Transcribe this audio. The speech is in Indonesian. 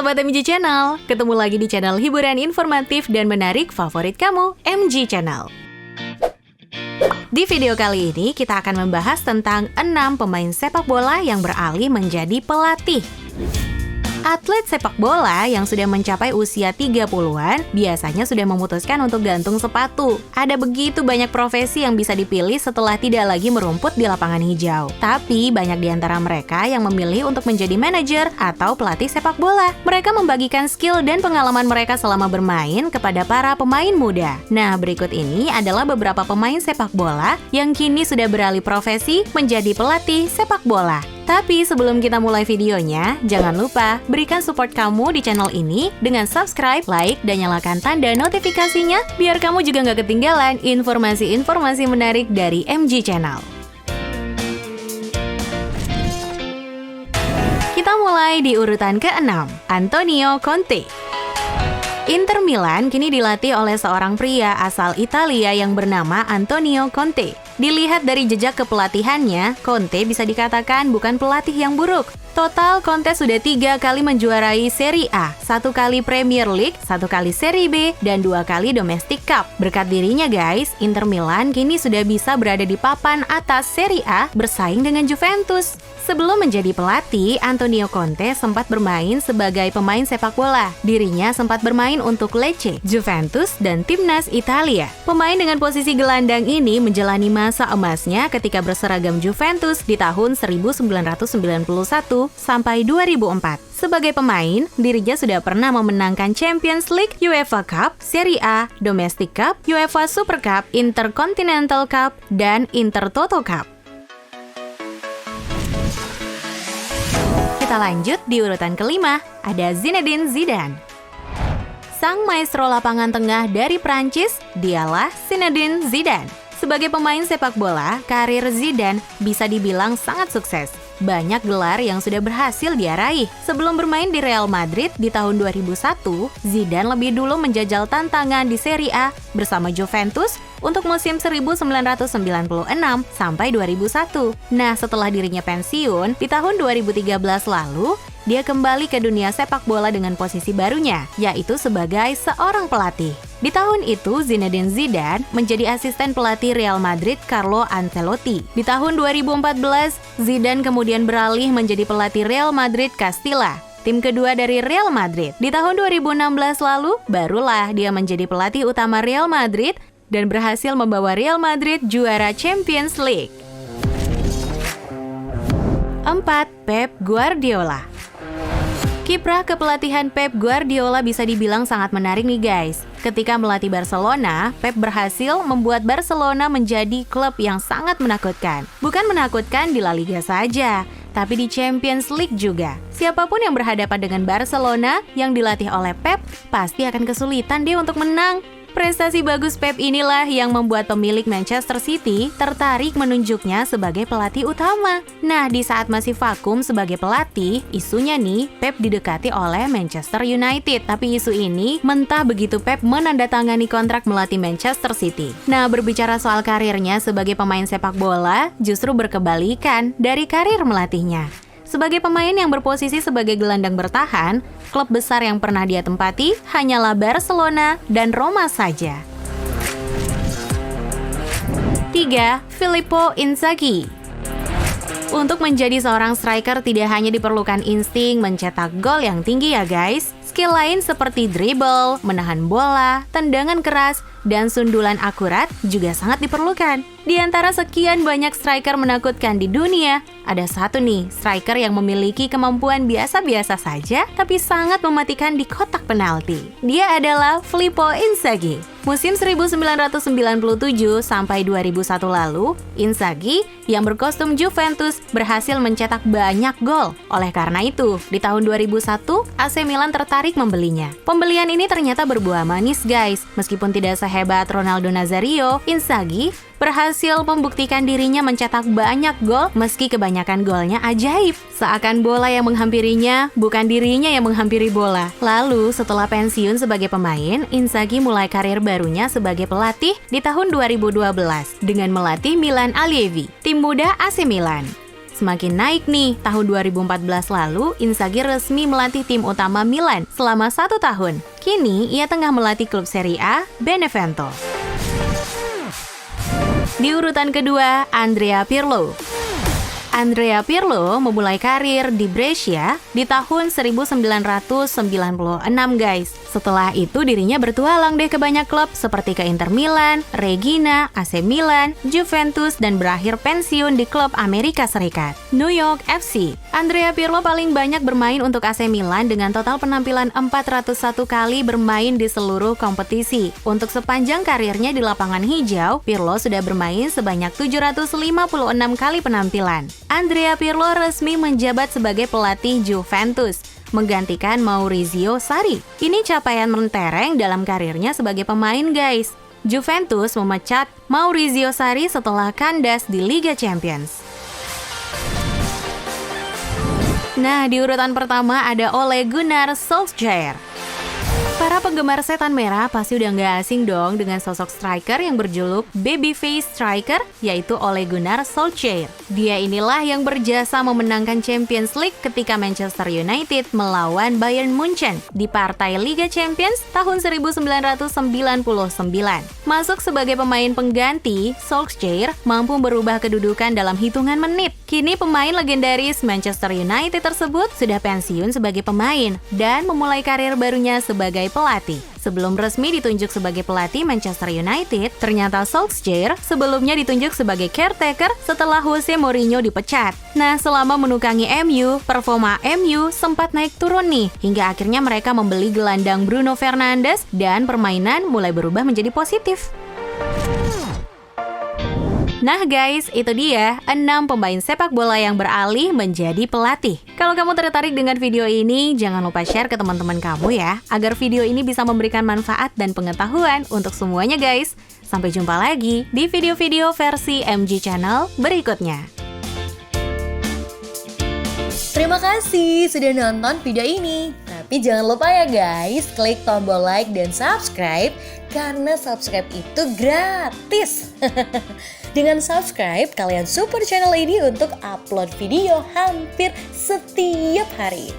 Sobat MG Channel, ketemu lagi di channel hiburan informatif dan menarik favorit kamu, MG Channel. Di video kali ini kita akan membahas tentang 6 pemain sepak bola yang beralih menjadi pelatih. Atlet sepak bola yang sudah mencapai usia 30-an biasanya sudah memutuskan untuk gantung sepatu. Ada begitu banyak profesi yang bisa dipilih setelah tidak lagi merumput di lapangan hijau. Tapi banyak di antara mereka yang memilih untuk menjadi manajer atau pelatih sepak bola. Mereka membagikan skill dan pengalaman mereka selama bermain kepada para pemain muda. Nah, berikut ini adalah beberapa pemain sepak bola yang kini sudah beralih profesi menjadi pelatih sepak bola. Tapi sebelum kita mulai videonya, jangan lupa berikan support kamu di channel ini dengan subscribe, like, dan nyalakan tanda notifikasinya biar kamu juga nggak ketinggalan informasi-informasi menarik dari MG Channel. Kita mulai di urutan ke-6, Antonio Conte. Inter Milan kini dilatih oleh seorang pria asal Italia yang bernama Antonio Conte. Dilihat dari jejak kepelatihannya, Conte bisa dikatakan bukan pelatih yang buruk. Total, Conte sudah 3 kali menjuarai Serie A, 1 kali Premier League, 1 kali Serie B, dan 2 kali Domestic Cup. Berkat dirinya guys, Inter Milan kini sudah bisa berada di papan atas Serie A bersaing dengan Juventus. Sebelum menjadi pelatih, Antonio Conte sempat bermain sebagai pemain sepak bola. Dirinya sempat bermain untuk Lecce, Juventus, dan Timnas Italia. Pemain dengan posisi gelandang ini menjalani masa emasnya ketika berseragam Juventus di tahun 1991 sampai 2004. Sebagai pemain, dirinya sudah pernah memenangkan Champions League, UEFA Cup, Serie A, Domestic Cup, UEFA Super Cup, Intercontinental Cup, dan Intertoto Cup. Kita lanjut di urutan kelima, ada Zinedine Zidane. Sang maestro lapangan tengah dari Prancis, dialah Zinedine Zidane. Sebagai pemain sepak bola, karir Zidane bisa dibilang sangat sukses. Banyak gelar yang sudah berhasil dia raih. Sebelum bermain di Real Madrid di tahun 2001, Zidane lebih dulu menjajal tantangan di Serie A bersama Juventus untuk musim 1996 sampai 2001. Nah, setelah dirinya pensiun, di tahun 2013 lalu, dia kembali ke dunia sepak bola dengan posisi barunya, yaitu sebagai seorang pelatih. Di tahun itu, Zinedine Zidane menjadi asisten pelatih Real Madrid Carlo Ancelotti. Di tahun 2014, Zidane kemudian beralih menjadi pelatih Real Madrid Castilla, tim kedua dari Real Madrid. Di tahun 2016 lalu, barulah dia menjadi pelatih utama Real Madrid dan berhasil membawa Real Madrid juara Champions League. 4. Pep Guardiola. Kiprah kepelatihan Pep Guardiola bisa dibilang sangat menarik nih guys. Ketika melatih Barcelona, Pep berhasil membuat Barcelona menjadi klub yang sangat menakutkan. Bukan menakutkan di La Liga saja, tapi di Champions League juga. Siapapun yang berhadapan dengan Barcelona yang dilatih oleh Pep, pasti akan kesulitan dia untuk menang. Prestasi bagus Pep inilah yang membuat pemilik Manchester City tertarik menunjuknya sebagai pelatih utama. Nah, di saat masih vakum sebagai pelatih, isunya nih Pep didekati oleh Manchester United. Tapi isu ini mentah begitu Pep menandatangani kontrak melatih Manchester City. Nah, berbicara soal karirnya sebagai pemain sepak bola, justru berkebalikan dari karir melatihnya. Sebagai pemain yang berposisi sebagai gelandang bertahan, klub besar yang pernah dia tempati hanyalah Barcelona dan Roma saja. 3. Filippo Inzaghi. Untuk menjadi seorang striker tidak hanya diperlukan insting mencetak gol yang tinggi ya guys. Skill lain seperti dribble, menahan bola, tendangan keras, dan sundulan akurat juga sangat diperlukan. Di antara sekian banyak striker menakutkan di dunia, ada satu nih striker yang memiliki kemampuan biasa-biasa saja tapi sangat mematikan di kotak penalti. Dia adalah Filippo Inzaghi. Musim 1997 sampai 2001 lalu, Inzaghi yang berkostum Juventus berhasil mencetak banyak gol. Oleh karena itu, di tahun 2001, AC Milan tertarik membelinya. Pembelian ini ternyata berbuah manis guys. Meskipun tidak sehebat Ronaldo Nazario, Inzaghi berhasil membuktikan dirinya mencetak banyak gol meski kebanyakan golnya ajaib. Seakan bola yang menghampirinya, bukan dirinya yang menghampiri bola. Lalu setelah pensiun sebagai pemain, Inzaghi mulai karir barunya sebagai pelatih di tahun 2012 dengan melatih Milan Allievi, tim muda AC Milan. semakin naik nih. Tahun 2014 lalu, Inzaghi resmi melatih tim utama Milan selama 1 tahun. Kini, ia tengah melatih klub Serie A, Benevento. Di urutan kedua, Andrea Pirlo. Andrea Pirlo memulai karir di Brescia di tahun 1996 guys. Setelah itu dirinya bertualang deh ke banyak klub seperti ke Inter Milan, Regina, AC Milan, Juventus, dan berakhir pensiun di klub Amerika Serikat, New York FC. Andrea Pirlo paling banyak bermain untuk AC Milan dengan total penampilan 401 kali bermain di seluruh kompetisi. Untuk sepanjang karirnya di lapangan hijau, Pirlo sudah bermain sebanyak 756 kali penampilan. Andrea Pirlo resmi menjabat sebagai pelatih Juventus, menggantikan Maurizio Sarri. Ini capaian mentereng dalam karirnya sebagai pemain guys. Juventus memecat Maurizio Sarri setelah kandas di Liga Champions. Nah, di urutan pertama ada Ole Gunnar Solskjaer. Para penggemar setan merah pasti udah nggak asing dong dengan sosok striker yang berjuluk Babyface Striker, yaitu Ole Gunnar Solskjaer. Dia inilah yang berjasa memenangkan Champions League ketika Manchester United melawan Bayern Munchen di partai Liga Champions tahun 1999. Masuk sebagai pemain pengganti, Solskjaer mampu berubah kedudukan dalam hitungan menit. Kini pemain legendaris Manchester United tersebut sudah pensiun sebagai pemain dan memulai karir barunya sebagai pelatih. Sebelum resmi ditunjuk sebagai pelatih Manchester United, ternyata Solskjaer sebelumnya ditunjuk sebagai caretaker setelah Jose Mourinho dipecat. Nah, selama menukangi MU, performa MU sempat naik turun nih, hingga akhirnya mereka membeli gelandang Bruno Fernandes dan permainan mulai berubah menjadi positif. Nah guys, itu dia 6 pemain sepak bola yang beralih menjadi pelatih. Kalau kamu tertarik dengan video ini, jangan lupa share ke teman-teman kamu ya, agar video ini bisa memberikan manfaat dan pengetahuan untuk semuanya guys. Sampai jumpa lagi di video-video versi MG Channel berikutnya. Terima kasih sudah nonton video ini. Tapi jangan lupa ya guys, klik tombol like dan subscribe, karena subscribe itu gratis. Dengan subscribe, kalian support channel ini untuk upload video hampir setiap hari.